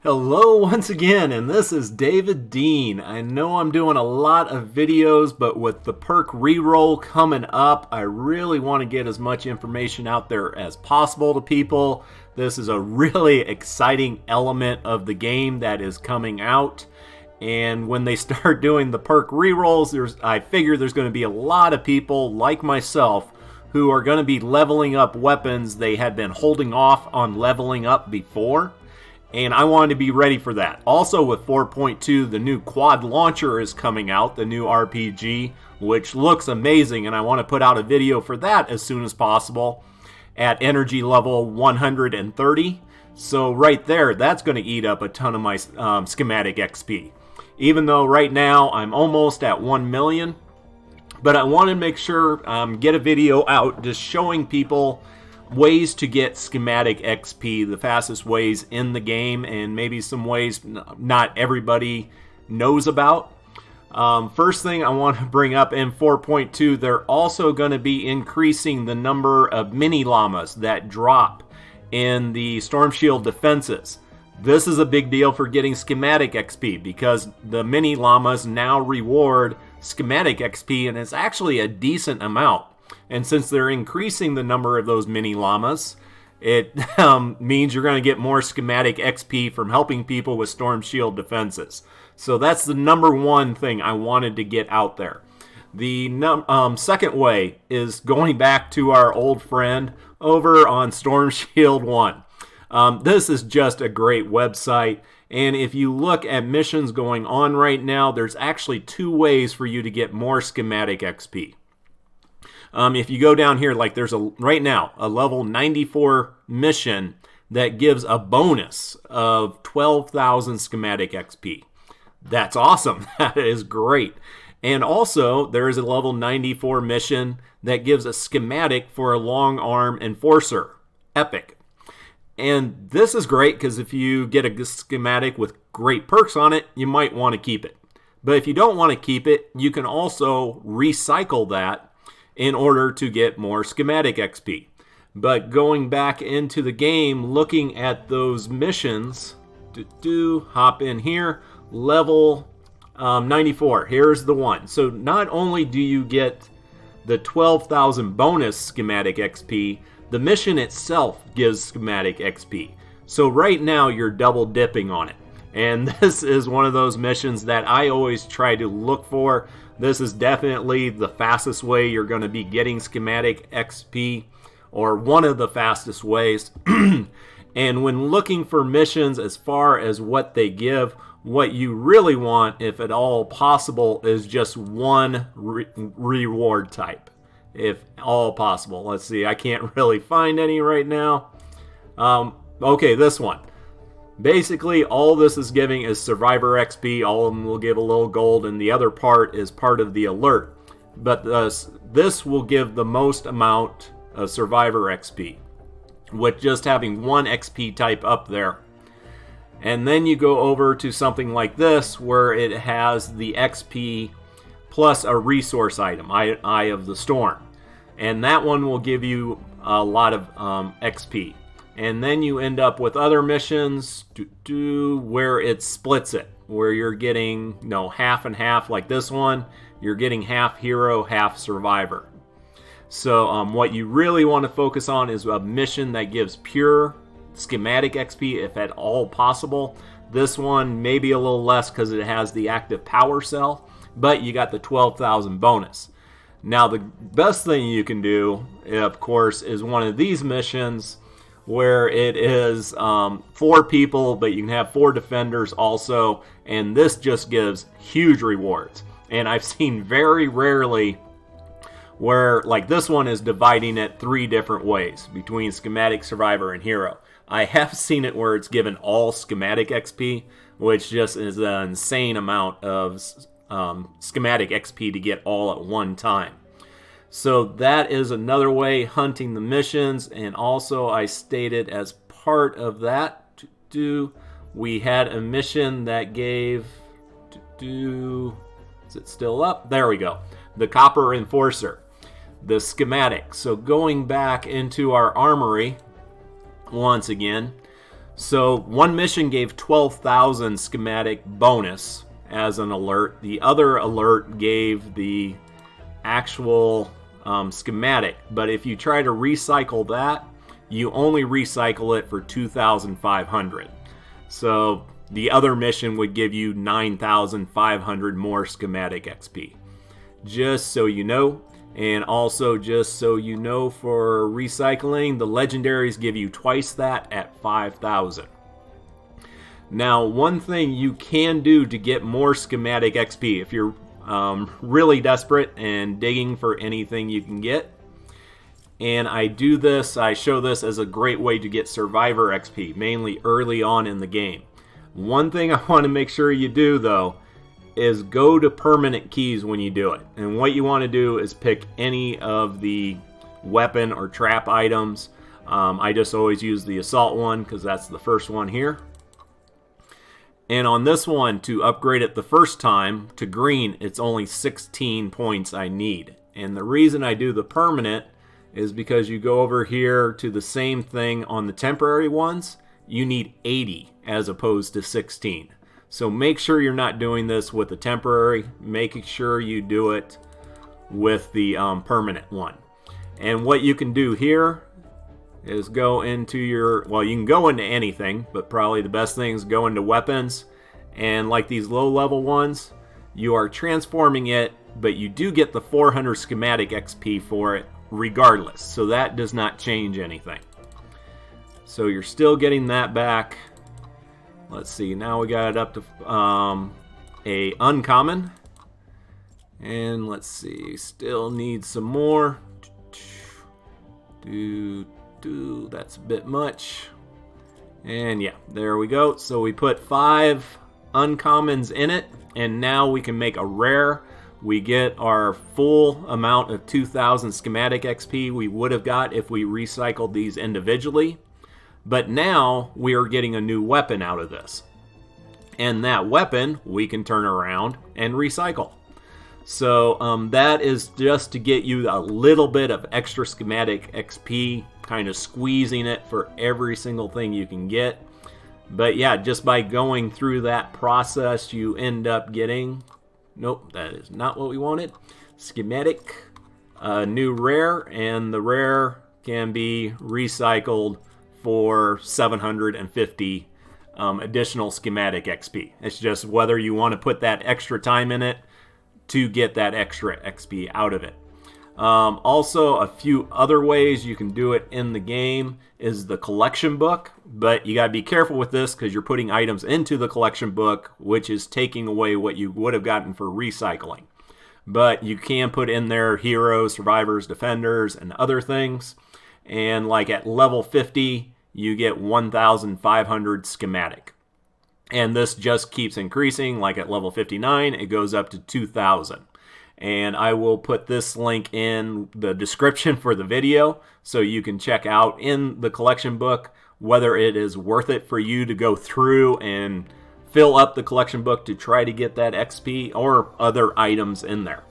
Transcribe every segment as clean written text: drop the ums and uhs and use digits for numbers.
Hello once again, and this is David Dean. I know I'm doing a lot of videos, but with the perk reroll coming up, I really want to get as much information out there as possible to people. This is a really exciting element of the game that is coming out. And when they start doing the perk rerolls, I figure there's going to be a lot of people like myself who are going to be leveling up weapons they had been holding off on leveling up before. And I wanted to be ready for that. Also with 4.2, the new quad launcher is coming out, the new RPG, which looks amazing, and I want to put out a video for that as soon as possible at energy level 130. So right there, that's going to eat up a ton of my Schematic XP. Even though right now I'm almost at 1 million, but I want to make sure get a video out just showing people ways to get Schematic XP, the fastest ways in the game, and maybe some ways not everybody knows about. First thing I want to bring up in 4.2, they're also going to be increasing the number of mini llamas that drop in the Storm Shield defenses. This is a big deal for getting Schematic XP because the mini llamas now reward Schematic XP, and it's actually a decent amount. And since they're increasing the number of those mini llamas, it means you're going to get more Schematic XP from helping people with Storm Shield defenses. So that's the number one thing I wanted to get out there. The second way is going back to our old friend over on Storm Shield 1. This is just a great website. And if you look at missions going on right now, there's actually two ways for you to get more Schematic XP. If you go down here, like there's right now a level 94 mission that gives a bonus of 12,000 Schematic XP. That's awesome. That is great. And also there is a level 94 mission that gives a schematic for a long arm enforcer. Epic. And this is great because if you get a schematic with great perks on it, you might want to keep it. But if you don't want to keep it, you can also recycle that in order to get more Schematic XP. But going back into the game, looking at those missions, hop in here, level 94, here's the one. So not only do you get the 12,000 bonus Schematic XP, the mission itself gives Schematic XP. So right now you're double dipping on it. And this is one of those missions that I always try to look for. This is definitely the fastest way you're going to be getting Schematic XP, or one of the fastest ways. And when looking for missions as far as what they give, what you really want, if at all possible, is just one reward type. If all possible. Let's see, I can't really find any right now. Okay, this one. Basically, all this is giving is Survivor XP. All of them will give a little gold, and the other part is part of the alert. But this will give the most amount of Survivor XP, with just having one XP type up there. And then you go over to something like this, where it has the XP plus a resource item, Eye of the Storm. And that one will give you a lot of XP. And then you end up with other missions where it splits it, where you're getting half and half, like this one. You're getting half hero, half survivor. So what you really want to focus on is a mission that gives pure Schematic XP, if at all possible. This one maybe a little less because it has the active power cell, but you got the 12,000 bonus. Now the best thing you can do, of course, is one of these missions where it is 4 people, but you can have 4 defenders also, and this just gives huge rewards. And I've seen very rarely where, like this one is dividing it 3 different ways between Schematic, Survivor, and Hero. I have seen it where it's given all Schematic XP, which just is an insane amount of Schematic XP to get all at one time. So that is another way, hunting the missions. And also I stated as part of that, we had a mission that gave, is it still up? There we go. The Copper Enforcer, the schematic. So going back into our armory once again. So one mission gave 12,000 schematic bonus as an alert. The other alert gave the actual schematic, but if you try to recycle that, you only recycle it for 2,500. So the other mission would give you 9,500 more schematic XP. Just so you know. And also, just so you know, for recycling, the legendaries give you twice that at 5,000. Now, one thing you can do to get more schematic XP, if you're really desperate and digging for anything you can get, and I show this as a great way to get survivor XP, mainly early on in the game. One thing I want to make sure you do, though, is go to permanent keys when you do it. And what you want to do is pick any of the weapon or trap items. I just always use the assault one because that's the first one here. And on this one, to upgrade it the first time to green, it's only 16 points I need. And the reason I do the permanent is because you go over here to the same thing on the temporary ones, you need 80 as opposed to 16. So make sure you're not doing this with the temporary. Make sure you do it with the permanent one. And what you can do here is go into your, well, you can go into anything, but probably the best thing is go into weapons. And like these low level ones, you are transforming it, but you do get the 400 schematic XP for it regardless. So that does not change anything. So you're still getting that back. Let's see, now we got it up to a uncommon. And let's see, still need some more. That's a bit much. And yeah, there we go. So we put 5 uncommons in it, and now we can make a rare. We get our full amount of 2,000 schematic XP we would have got if we recycled these individually. But now we are getting a new weapon out of this. And that weapon we can turn around and recycle. So that is just to get you a little bit of extra schematic XP, kind of squeezing it for every single thing you can get. But yeah, just by going through that process, you end up getting, nope, that is not what we wanted. Schematic, new rare, and the rare can be recycled for 750 additional schematic XP. It's just whether you want to put that extra time in it to get that extra XP out of it. Also, a few other ways you can do it in the game is the collection book, but you gotta be careful with this because you're putting items into the collection book, which is taking away what you would have gotten for recycling. But you can put in there heroes, survivors, defenders, and other things. And like at level 50, you get 1,500 schematic. And this just keeps increasing. Like at level 59, it goes up to 2,000. And I will put this link in the description for the video so you can check out in the collection book whether it is worth it for you to go through and fill up the collection book to try to get that XP or other items in there.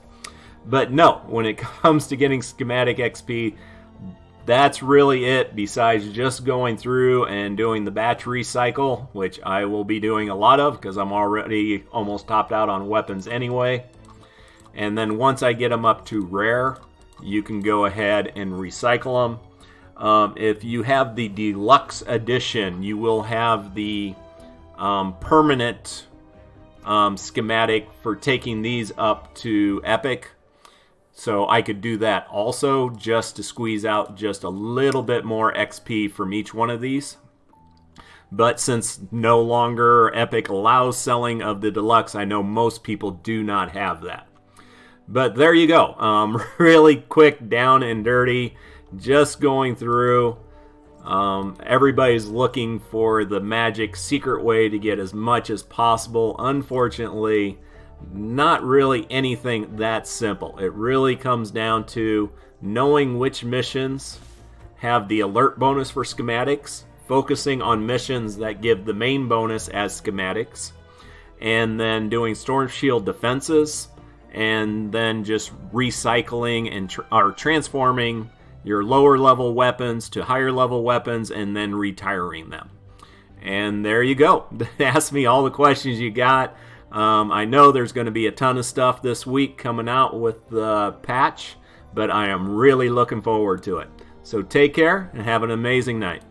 But no, when it comes to getting schematic XP, that's really it, besides just going through and doing the batch recycle, which I will be doing a lot of because I'm already almost topped out on weapons anyway. And then once I get them up to rare, you can go ahead and recycle them. If you have the deluxe edition, you will have the permanent schematic for taking these up to epic. So I could do that also just to squeeze out just a little bit more XP from each one of these. But since no longer Epic allows selling of the deluxe, I know most people do not have that. But there you go. Really quick, down and dirty, just going through. Everybody's looking for the magic secret way to get as much as possible. Unfortunately, not really anything that simple. It really comes down to knowing which missions have the alert bonus for schematics, focusing on missions that give the main bonus as schematics, and then doing storm shield defenses, and then just recycling and transforming your lower level weapons to higher level weapons and then retiring them. And there you go. Ask me all the questions you got. I know there's going to be a ton of stuff this week coming out with the patch, but I am really looking forward to it. So take care and have an amazing night.